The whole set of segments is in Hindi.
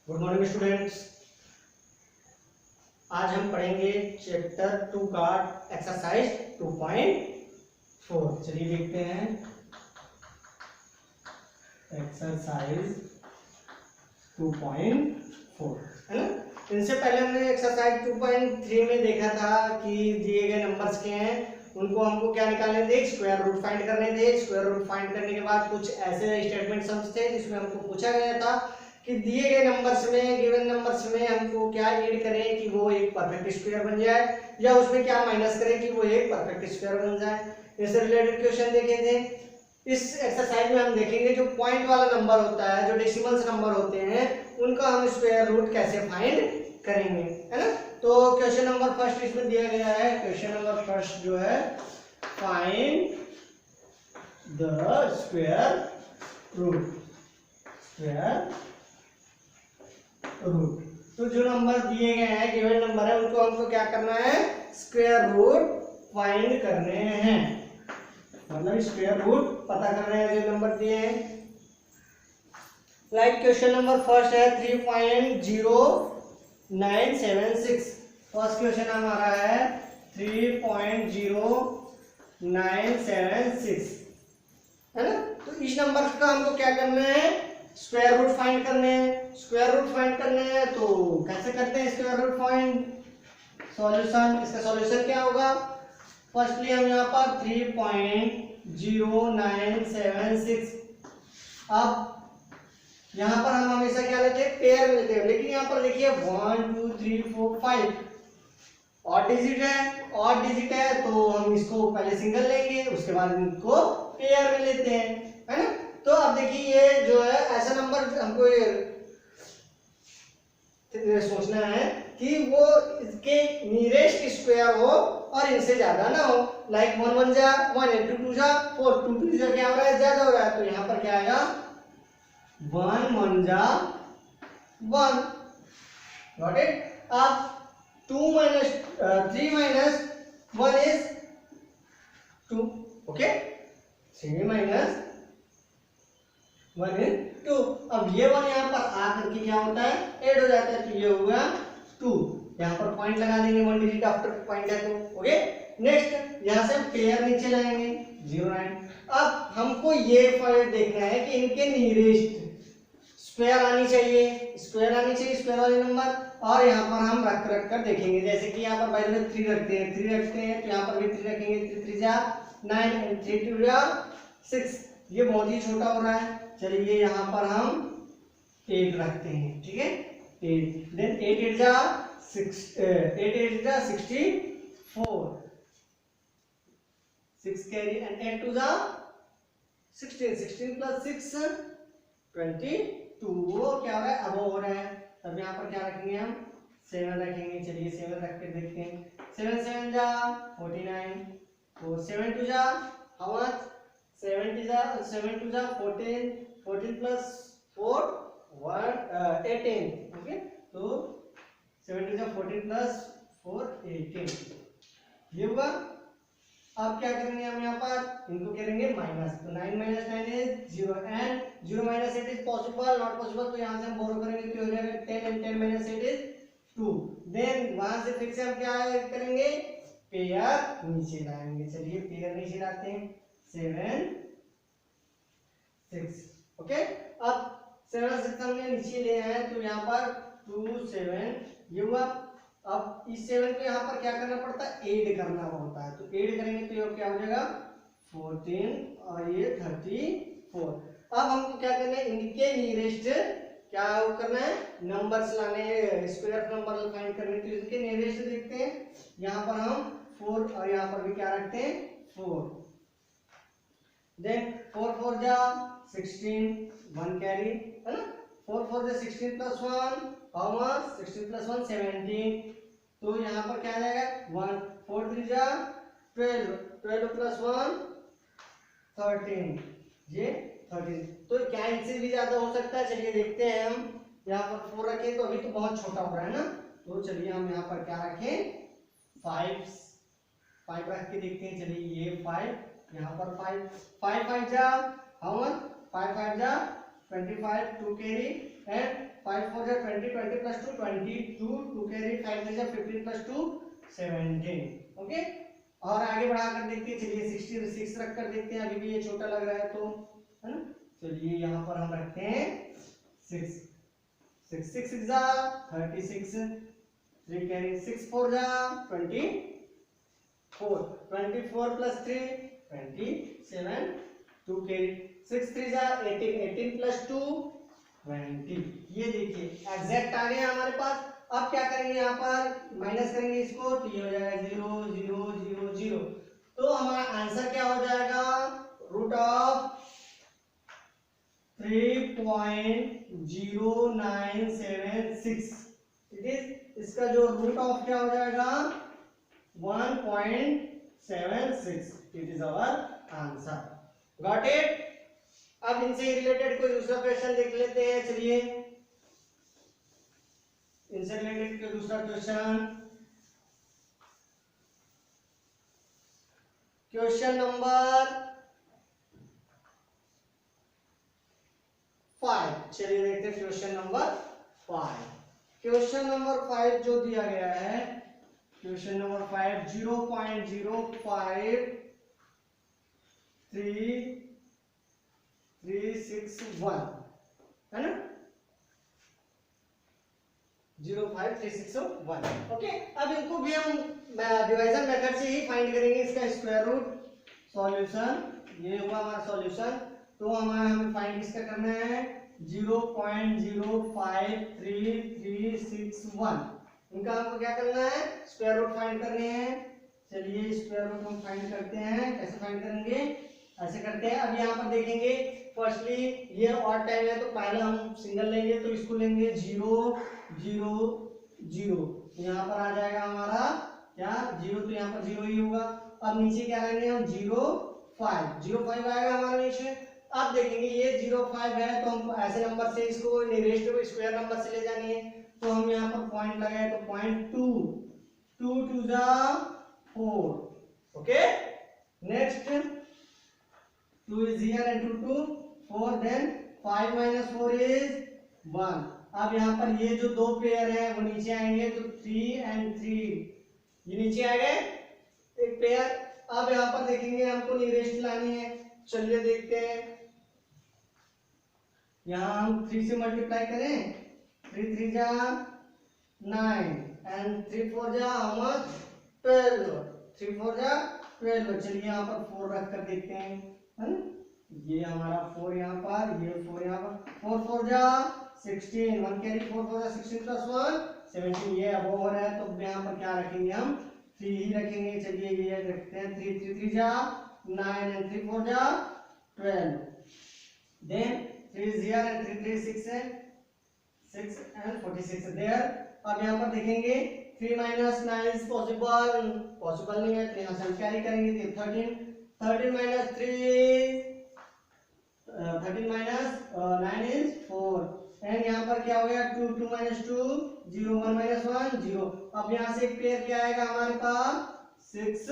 Good morning students. आज हम पढ़ेंगे चैप्टर 2 का एक्सरसाइज 2.4। चलिए देखते हैं एक्सरसाइज 2.4 है ना। इनसे पहले हमने एक्सरसाइज 2.3 में देखा था कि दिए गए नंबर्स के हैं उनको हमको क्या निकालने थे, स्क्वायर रूट फाइंड करने थे। स्क्वायर रूट फाइंड करने के बाद कुछ ऐसे स्टेटमेंट सम्स थे जिसमें हमको पूछा गया था कि दिए गए नंबर्स में, गिवन नंबर्स में हमको क्या ऐड करें कि वो एक परफेक्ट स्क्वायर बन जाए, या उसमें क्या माइनस करें कि वो एक परफेक्ट स्क्वायर बन जाए। इससे रिलेटेड क्वेश्चन देखे थे। इस एक्सरसाइज में हम देखेंगे जो पॉइंट वाला नंबर होता है, जो डेसिमल्स नंबर होते हैं, उनका हम स्क्वायर रूट कैसे फाइंड करेंगे, है ना। तो क्वेश्चन नंबर फर्स्ट इसमें दिया गया है। क्वेश्चन नंबर फर्स्ट जो है, find the square root. Square root, तो जो नंबर दिए गए हैं, गिवन नंबर है, उनको हमको क्या करना है, स्क्वायर रूट फाइंड करने हैं। मतलब स्क्वायर रूट पता कर रहे हैं जो नंबर दिए हैं। लाइक क्वेश्चन नंबर फर्स्ट है 3.0976। फर्स्ट क्वेश्चन हमारा है 3.0976, है ना। तो इस नंबर का हमको क्या करना है, स्क्वायर रूट फाइंड करने हैं। स्क्वायर रूट फाइंड करने हैं तो कैसे करते हैं स्क्वायर रूट फाइंड, सॉल्यूशन। इसका सॉल्यूशन क्या होगा, फर्स्टली हम यहाँ पर 3.0976। अब यहाँ पर हम हमेशा क्या लेते हैं, पेयर लेते हैं, लेकिन यहाँ पर देखिए 1 2 3 4 5 और डिजिट है तो हम इसको पहले सिंगल लेंगे, उसके बाद इनको पेयर में लेते हैं, है ना। तो अब देखिए ये जो है ऐसा नंबर हमको सोचना है कि वो इसके नियरेस्ट स्क्वायर हो और इनसे ज्यादा ना हो। लाइक 1 1 जा 1 2 2 जा 4 2 2 जा क्या हो रहा है, ज्यादा हो रहा है। तो यहाँ पर क्या आएगा 1 1 जा 1। Got it. अब 3 minus 1 is 2. Okay, 3 minus 1 is 2। अब ये 1 यहाँ पर आकर के क्या होता है, ऐड हो जाता है, तो ये होगा 2। यहाँ पर पॉइंट लगा देंगे, 1 डिजिट आफ्टर पॉइंट है तो ओके। नेक्स्ट यहाँ से हम पेयर नीचे लाएंगे 0.9। अब हमको ये पॉइंट देखना है कि इनके नियरेस्ट स्क्वायर आनी चाहिए, स्क्वायर वाले नंबर। और यहाँ पर हम रख कर देखेंगे, जैसे कि यहाँ पर बाई द वे 3 रखते हैं, तो यहाँ पर भी 3 रखेंगे। 3 3 जा 9 एंड 3 2 जा 6। ये बहुत ही छोटा हो रहा है, चलिए यहाँ पर हम 8 रखते हैं, ठीक है 8। देन 8 8 जा 64, 6 कैरी एंड 8 2 जा 16, 16 प्लस 6 22। वो क्या हो रहा है, अब हो रहा है। तब यहाँ पर क्या रखेंगे, हम 7 रखेंगे। चलिए 7 रख के देखते हैं। 7 7 जा 49, 4 7 2 जा हाउ मच, 7 2 जा 14, 14 प्लस 4 18। ओके, तो 7 2 जा 14 प्लस 4 18, ये हुआ। अब क्या करेंगे हम यहाँ पर, इनको करेंगे माइनस। तो 9 minus 9 is 0 and 0 minus 8 is possible, not possible, तो यहाँ से हम बोरो करेंगे तो हो जाएगा 10 and 10 minus 8 is 2। देन वहां से फिर से हम क्या करेंगे, पेयर नीचे लाएंगे। चलिए पेयर नीचे लाते हैं 7 6। ओके, अब 7 6 हमने नीचे ले आए, तो यहाँ पर 2 7 ये हुआ। अब इस 7 को यहाँ पर क्या करना पड़ता है, ऐड करना होता है। तो ऐड करेंगे तो ये क्या हो जाएगा 14 और ये 34। अब हमको क्या करना है, इनके नियरेस्ट क्या करना है, नंबर्स लाने हैं, स्क्वायर नंबर फाइंड करने। तो इनके नियरेस्ट देखते हैं, यहाँ पर हम 4 और यहाँ पर भी क्या रखते हैं 4। देन 4 4 जा 16, 1 कैरी, है ना। 4 4 जा 16 प्लस 1 हाउ मच, 16 प्लस 1 17। तो यहाँ पर क्या आ जाएगा 1 4 3 जा 12, 12 प्लस 1 13, ये 13। तो क्या इनसे भी ज्यादा हो सकता है, चलिए देखते हैं। हम यहाँ पर 4 रखें तो अभी तो बहुत छोटा हो रहा है ना, तो चलिए हम यहाँ पर क्या रखें 5 रख के देखते हैं। चलिए ये 5, यहाँ पर 5 5 5 जा हाउ मच, 5 5 जा 25, 2 कैरी एंड 5 4 जा 20, 20 प्लस 2 22, 2 कैरी 5 3 जा 15 प्लस 2 17। ओके, और आगे बढ़ाकर देखते हैं। चलिए 66 रख कर देखते हैं, अभी भी ये छोटा लग रहा है तो, है ना। चलिए यहाँ पर हम रखते हैं 6 6 6 6 जा 36, 3 कैरी 6 4 जा 24, 24 प्लस 3 27, 2 कैरी 6 3 जा 18, 18 प्लस 2 20। ये देखिए एग्जैक्ट आ गया हमारे पास। अब क्या करेंगे, यहाँ पर माइनस करेंगे इसको तो ये हो जाएगा 0 0 0 0। तो हमारा आंसर क्या हो जाएगा, रूट ऑफ 3.0976। इट इज, इसका जो रूट ऑफ क्या हो जाएगा 1.76। It is our answer. Got it. अब इनसे रिलेटेड कोई दूसरा क्वेश्चन देख लेते हैं। चलिए इनसे रिलेटेड कोई दूसरा क्वेश्चन, क्वेश्चन नंबर 5। चलिए देखते हैं क्वेश्चन नंबर 5। क्वेश्चन नंबर 5 जो दिया गया है, क्वेश्चन नंबर 5 0.05361 है ना, 05361। ओके, अब इनको भी हम डिवीजन मेथड से ही फाइंड करेंगे, इसका स्क्वायर रूट। सॉल्यूशन ये हुआ हमारा सॉल्यूशन। तो हमें फाइंड इसका करना है 0.05361। इनका हमको क्या करना है, स्क्वायर रूट फाइंड करने हैं। चलिए स्क्वायर रूट हम फाइंड करते हैं। कैसे फाइंड करेंगे, ऐसे करते हैं। अब यहाँ पर देखेंगे, फर्स्टली ये ऑड टाइम है तो पहले हम सिंगल लेंगे, तो इसको लेंगे 0 0 0। यहाँ पर आ जाएगा हमारा क्या 0, तो यहाँ पर 0 ही होगा। अब नीचे क्या लेंगे हम 0 5 आएगा हमारे नीचे। अब देखेंगे ये 0.5 है तो हमको ऐसे नंबर से इसको नियरेस्ट स्क्वायर नंबर से ले जानी है। तो हम यहाँ पर पॉइंट लगाए तो 0.2, 2 2 जा 4। Okay, next 2 is here and 2 2 4, then 5 minus 4 is 1। अब यहाँ पर ये जो दो पेयर है वो नीचे आएंगे, तो 3 and 3 ये नीचे आ गए एक पेयर। अब यहाँ पर देखेंगे हमको नियरेस्ट लानी है। चलिए देखते हैं, यहाँ हम 3 से मल्टीप्लाई करें, 3 3 जा 9 and 3 4 जा how much 12, 3 4 जा 12। चलिए यहाँ पर 4 रख कर देखते हैं, है ना। ये हमारा 4 यहाँ पर, ये 4 यहाँ पर, 4 4 जा 16, 1 कैरी 4 4 जा 16 प्लस 1 17। ये अब ओवर है तो यहाँ पर क्या रखेंगे हम 3 ही रखेंगे। चलिए ये रखते हैं 3 3 3 जा 9 and 3 4 जा 12, then 3 is here and 3 3 6 है 6 and 46 there। अब यहाँ पर देखेंगे 3 minus 9 is पॉसिबल नहीं है, तो यहाँ से हम कैरी करेंगे 13 minus 9 is 4। एंड यहाँ पर क्या हो गया 2 2 minus 2 0 1 minus 1 0। अब यहाँ से एक पेयर क्या आएगा हमारे पास 6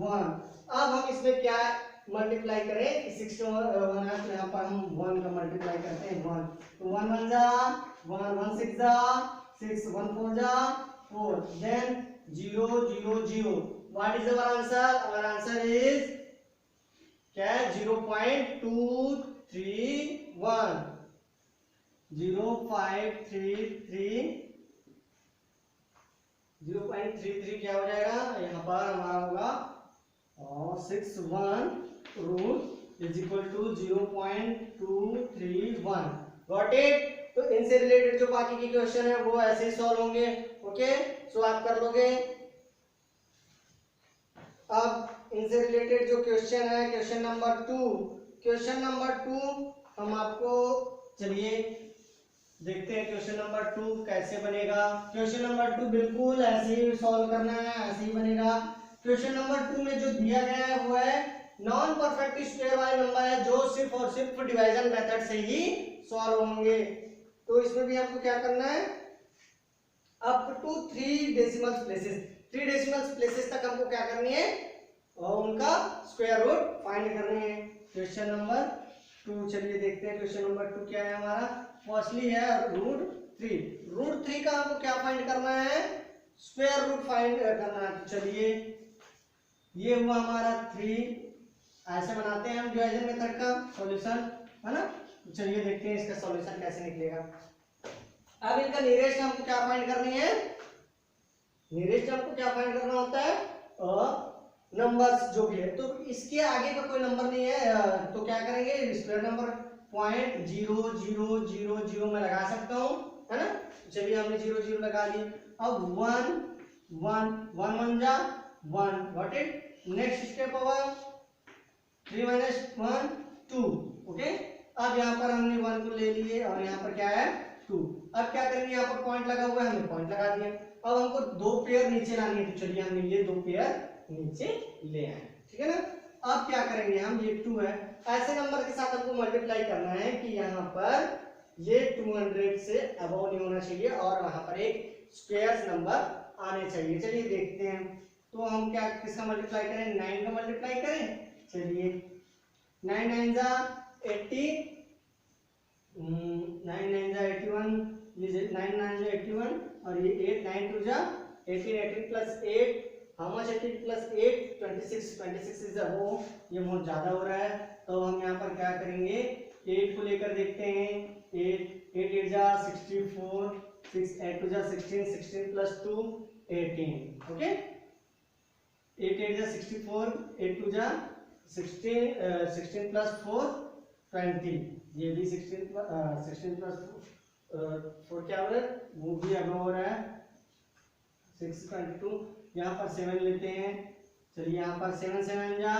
1। अब हम इसमें क्या मल्टीप्लाई करें, 6 1 है तो यहाँ पर हम 1 का मल्टीप्लाई करते हैं 1, तो 1 1 जा 1 1 6 जा 6 1 4 जा 4, then 0 0 0। What is our answer, our answer is क्या है 0.231, 0.33 क्या हो जाएगा, यहाँ पर हमारा होगा 61 root is equal to 0.231। Got it. तो इनसे रिलेटेड जो बाकी के क्वेश्चन है वो ऐसे ही सॉल्व होंगे। ओके, सो आप कर लोगे। अब इनसे रिलेटेड जो क्वेश्चन है क्वेश्चन नंबर 2 हम आपको चलिए देखते हैं क्वेश्चन नंबर 2 कैसे बनेगा। क्वेश्चन नंबर 2 बिल्कुल ऐसे ही सॉल्व करना है, ऐसे ही बनेगा। क्वेश्चन नंबर 2 में जो दिया गया है वो है नॉन परफेक्ट स्क्वायर वाले नंबर है जो सिर्फ और सिर्फ डिवीजन मेथड से ही सॉल्व होंगे। तो इसमें भी आपको क्या करना है, अप टू 3 डेसिमल प्लेसेस तक हमको क्या करनी है और उनका स्क्वायर रूट फाइंड करने हैं। क्वेश्चन नंबर 2 चलिए देखते हैं क्वेश्चन नंबर 2 क्या है हमारा। फर्स्टली है रूट 3। रूट 3 का हमको क्या फाइंड करना है, स्क्वायर रूट फाइंड करना है। तो चलिए ये हुआ हमारा 3, ऐसे बनाते हैं हम डिवीजन मेथड का सॉल्यूशन, है ना। तो चलिए देखते हैं इसका सॉल्यूशन कैसे निकलेगा। अब इनका नियरेस्ट हमको क्या फाइंड करनी है, नियरेस्ट हमको क्या फाइंड करना होता है, नंबर्स जो भी है। तो इसके आगे का कोई नंबर नहीं है, तो क्या करेंगे, स्क्वायर नंबर 0.0000 में लगा सकता हूँ, है ना। चलिए हमने 0 0 लगा ली। अब 1 1 1 1 जा 1, गॉट इट। नेक्स्ट स्टेप होगा 3 - 1 2, ओके। अब यहाँ पर हमने 1 को ले लिए और यहाँ पर क्या है 2। अब क्या करेंगे, यहाँ पर पॉइंट लगा हुआ है, हमने पॉइंट लगा दिया। अब हमको 2 पेयर नीचे लानी है, तो चलिए हमने ये 2 पेयर नीचे ले आए, ठीक है ना। अब क्या करेंगे हम, ये 2 है, ऐसे नंबर के साथ हमको मल्टीप्लाई करना है कि यहाँ पर ये 200 से अबव नहीं होना चाहिए और वहां पर एक स्क्वायर नंबर आने चाहिए। चलिए देखते हैं, तो हम क्या किसका मल्टीप्लाई करें, 9 का मल्टीप्लाई करें। चलिए 9 9 जा 80, 9 9 जा 81, ये 9 9 जा 81 और ये 8 9 2 जा 18, 18 plus 8, how much 18 plus 8 26, 26 is above, ये बहुत ज्यादा हो रहा है। तो हम यहाँ पर क्या करेंगे, 8 को लेकर देखते हैं, 8 8 8 जा 64, 6 8 2 जा 16, 16 प्लस 2 18, ओके। 8 8 जा 64, 8 2 जा 16, 16 प्लस 4 20, ये भी 16 प्लस 4 क्या हो रहा है, वो भी अबव हो रहा है 6 22। यहाँ पर 7 लेते हैं, चलिए यहाँ पर 7 7 जा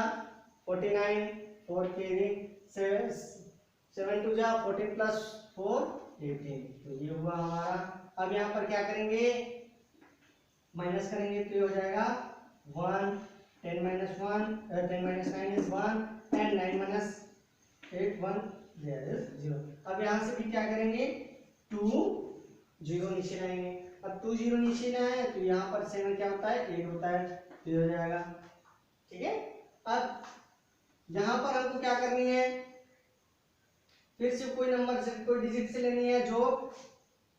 49, 4 कैरी 7 2 जा 14 प्लस 4 18, तो ये हुआ हमारा। अब यहाँ पर क्या करेंगे, माइनस करेंगे तो ये हो जाएगा 1, 10 - 1 10 - 9 is 1 and 9 - 8 1, there is 0। अब यहाँ से भी क्या करेंगे, 2 0 नीचे लाएंगे। अब 2 0 नीचे ना है तो यहाँ पर 7 क्या होता है 8 होता है, तो ये हो जाएगा, ठीक है। अब यहाँ पर हमको क्या करनी है, फिर से कोई नंबर से कोई डिजिट से लेनी है जो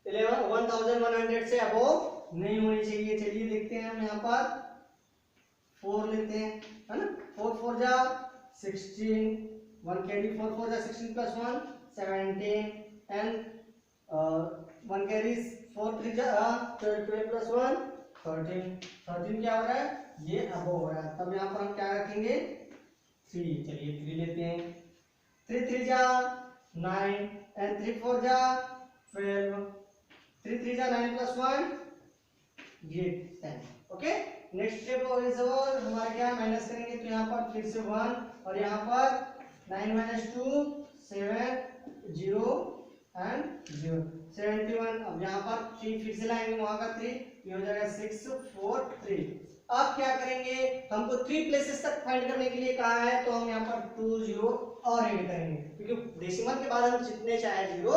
1100 से अबव नहीं होनी चाहिए। चलिए देखते हैं हम, यहाँ पर 4 लेते हैं, है ना। 4 4 जा 16, 1 कैरी 4 4 जा 16 प्लस 1 17 एंड 1 कैरीज 4 3 जा 12 प्लस 1 13, 13 क्या हो रहा है, ये अबव हो रहा है। तब यहाँ पर हम क्या रखेंगे 3, चलिए 3 लेते हैं। 3 3 जा 9 एंड 3 4 जा 12, 3 3 जा 9 प्लस 1 ये 10, ओके। नेक्स्ट स्टेप हमारा क्या, माइनस करेंगे तो यहाँ पर फिर से 1 और यहाँ पर 9 - 2 7 0 एंड 0 71। अब यहाँ पर 3 फिर से लाएंगे, वहां का 3, ये हो जाएगा 6 4 3। अब क्या करेंगे, हमको 3 प्लेसेस तक फाइंड करने के लिए कहा है, तो हम यहाँ पर 2 0 और ऐड करेंगे, क्योंकि डेसिमल के बाद हम जितने चाहे 0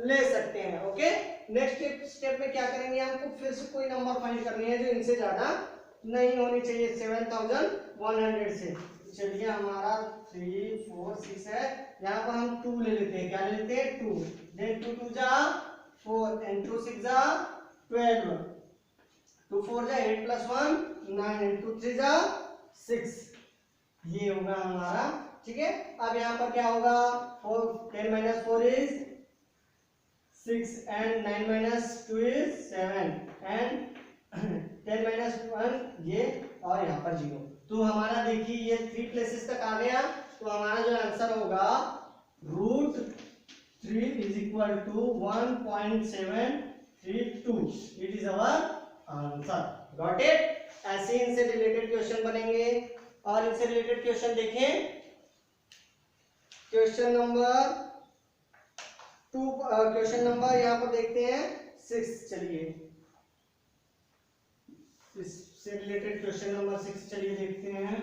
ले सकते हैं, ओके। नेक्स्ट स्टेप में क्या करेंगे, हमको फिर से कोई नंबर फाइंड करनी है जो इनसे ज्यादा नहीं होनी चाहिए 7100 से। चलिए हमारा 3 4 6 है, यहाँ पर हम 2 ले लेते हैं, क्या ले लेते हैं 2, देन 2 2 जा 4 एंड 2 6 जा 12, 2 4 जा 8 प्लस 1 9 एंड 2 3 जा 6, ये होगा हमारा, ठीक है। अब यहाँ पर क्या होगा, 10 - 4 इज 6 एंड 9 - 2 इज 7 एंड 10 - 1 ये और यहाँ पर 0। तो हमारा देखिए ये 3 प्लेसेस तक आ गया, तो हमारा जो आंसर होगा √3 is equal to 1.732, it is our answer, got it. ऐसे इनसे रिलेटेड क्वेश्चन बनेंगे और इनसे रिलेटेड क्वेश्चन देखें, क्वेश्चन नंबर 2, क्वेश्चन नंबर यहाँ पर देखते हैं 6। चलिए इससे रिलेटेड क्वेश्चन नंबर 6 चलिए देखते हैं।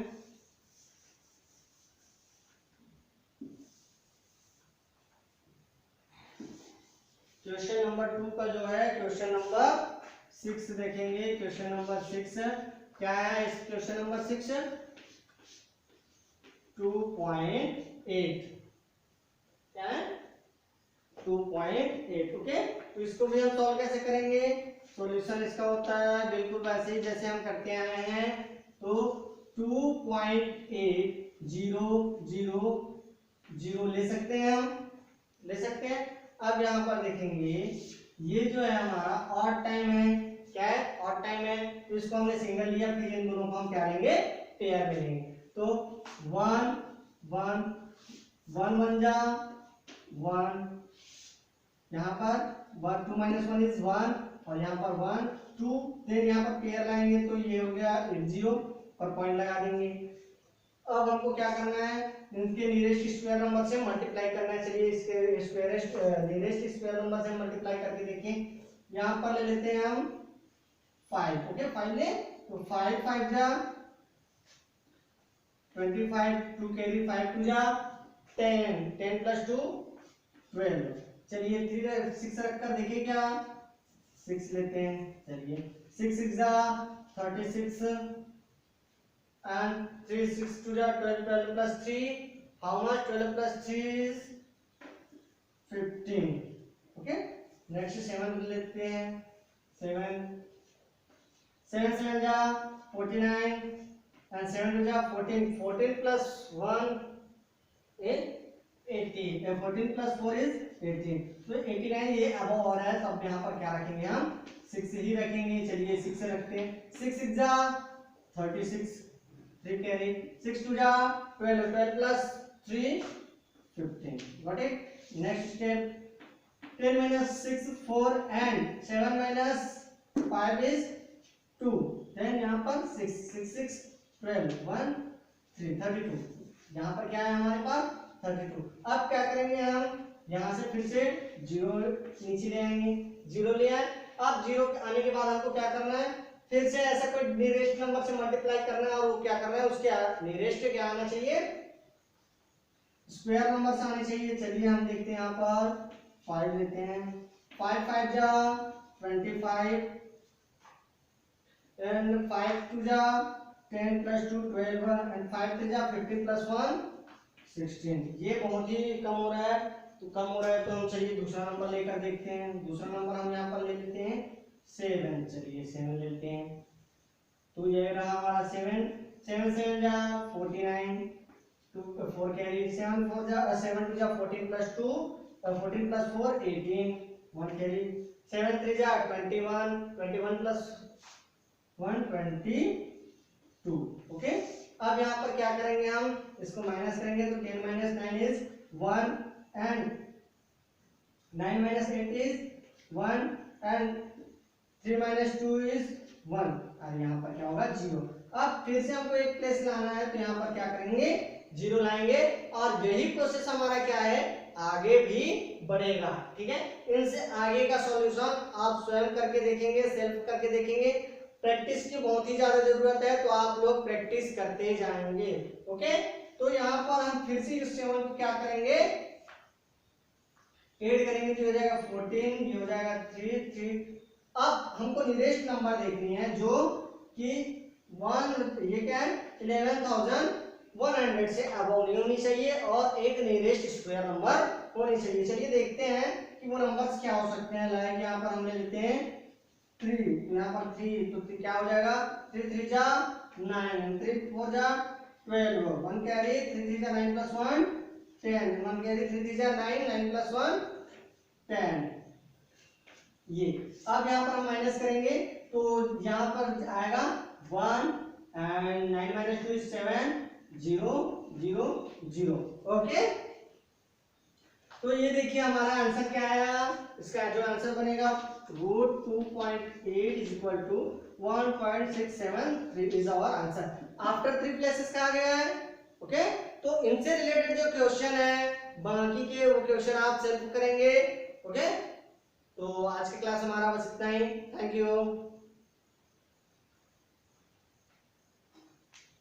क्वेश्चन नंबर 2 का जो है क्वेश्चन नंबर 6 देखेंगे। क्वेश्चन नंबर 6 क्या है, इस क्वेश्चन नंबर 6 2.8 क्या है 2.8। ओके, तो इसको भी हम सॉल्व कैसे करेंगे? सॉल्यूशन इसका होता है बिल्कुल वैसे ही जैसे हम करते आए हैं। तो 2.8000 ले सकते हैं, हम ले सकते हैं। अब यहाँ पर देखेंगे ये जो है हमारा ऑड टाइम है। क्या है? ऑड टाइम है, तो इसको हमने सिंगल लिया, फिर इन दोनों को हम क्या लेंगे? पेयर में लेंगे। तो 1 1 1 1 जा 1, यहाँ पर 1 2 - 1 इज 1, और यहाँ पर 1 2, फिर यहाँ पर पेयर लाएंगे तो ये हो गया 80 और पॉइंट लगा देंगे। अब हमको क्या करना है? इनके नियरेस्ट स्क्वायर नंबर से मल्टीप्लाई करना है। चलिए इसके नियरेस्ट स्क्वायर नंबर से मल्टीप्लाई करके देखिए। यहाँ पर ले लेते हैं हम 5। ओके, 5 ले, तो 5 5 जा 25, 2 कैरी 5 2 जा 10, 10 + 2 12। चलिए 3 6 रखकर देखिए क्या 6 लेते हैं। चलिए 6 6 जा 36 and 3 6 2 जा 12, 12 + 3 how much? 12 + 3 is 15। Okay, next 7 लेते हैं। 7 7 7 जा 49 and 7 2 जा 14, 14 + 1 is 18, 14 + 4 is 18। तो 89 ये अब और है, तो अब यहाँ पर क्या रखेंगे? हम 6 ही रखेंगे। चलिए 6 रखते हैं। 6 6 जा 36, 3 कैरी 6 2 जा 12, 12 + 3 15। Got it? Next step 10 - 6 4 and 7 - 5 is 2। Then यहाँ पर 6 6 6 12 1 3 32। यहाँ पर क्या है हमारे पास? 32। अब क्या करेंगे? हम यहाँ से फिर से 0 नीचे ले आएंगे। 0 ले आए। अब 0 आने के बाद हमको क्या करना है? फिर से ऐसा कोई नियरेस्ट नंबर से मल्टीप्लाई करना है, और वो क्या करना है? उसके नियरेस्ट क्या आना चाहिए? स्क्वायर नंबर से आने चाहिए। चलिए हम देखते हैं, यहाँ पर 5 लेते हैं। 5 5 जा 25 and 5 2 जा 10 + 2 12 and 5 3 जा 15 + 1 16। ये बहुत ही कम हो रहा है, तो कम हो रहा है तो हम चलिए दूसरा नंबर लेकर देखते हैं। दूसरा नंबर हम यहाँ पर ले लेते हैं 7। चलिए 7 लेते हैं, तो ये रहा हमारा 7 7 7 जा 49, 2 4 कैरी 7 4 जा 7 2 जा 14 + 2 14 + 4 18, 1 कैरी 7 3 जा 21, 21 + 1 22। ओके, अब यहाँ पर क्या करेंगे? हम इसको माइनस करेंगे, तो 10 - 9 is 1 and 9 - 8 is 1 and 3 - 2 is 1, और यहाँ पर क्या होगा? 0। अब फिर से हमको एक प्लेस लाना है, तो यहाँ पर क्या करेंगे? 0 लाएंगे, और यही प्रोसेस हमारा क्या है? आगे भी बढ़ेगा। ठीक है, इनसे आगे का सॉल्यूशन आप स्वयं करके देखेंगे, सेल्फ करके देखेंगे। प्रैक्टिस की बहुत ही ज्यादा जरूरत है, तो आप लोग प्रैक्टिस करते जाएंगे। ओके, तो यहाँ पर हम फिर से इस 7 को क्या करेंगे? ऐड करेंगे, तो हो जाएगा 14, ये हो जाएगा 3 3। अब हमको नियरेस्ट नंबर देखनी है जो कि 1, ये क्या है? 11,100 से अबव नहीं होनी चाहिए, और एक नियरेस्ट स्क्वायर नंबर होनी चाहिए। चलिए देखते हैं कि वो नंबर्स क्या हो सकते हैं। लाइक यहाँ पर हम ले लेते हैं 3, यहाँ पर 3, तो क्या हो जाएगा? 3 3 जा 9, 3 4 जा 12, 1 कैरी 3 3 जा 9 + 1 10, 1 कैरी 3 3 जा 9, 9 + 1 10। ये अब यहाँ पर हम माइनस करेंगे, तो यहाँ पर आएगा 1 and 9 - 2 is 7 0 0 0। ओके, तो ये देखिए हमारा आंसर क्या आया। इसका जो आंसर बनेगा √2.8 = 1.673 is our answer. After 3 places का आ गया है। ओके, तो इनसे रिलेटेड जो क्वेश्चन है, बाकी के वो क्वेश्चन आप सेल्फ करेंगे। ओके, तो आज की क्लास हमारा बस इतना ही। Thank you.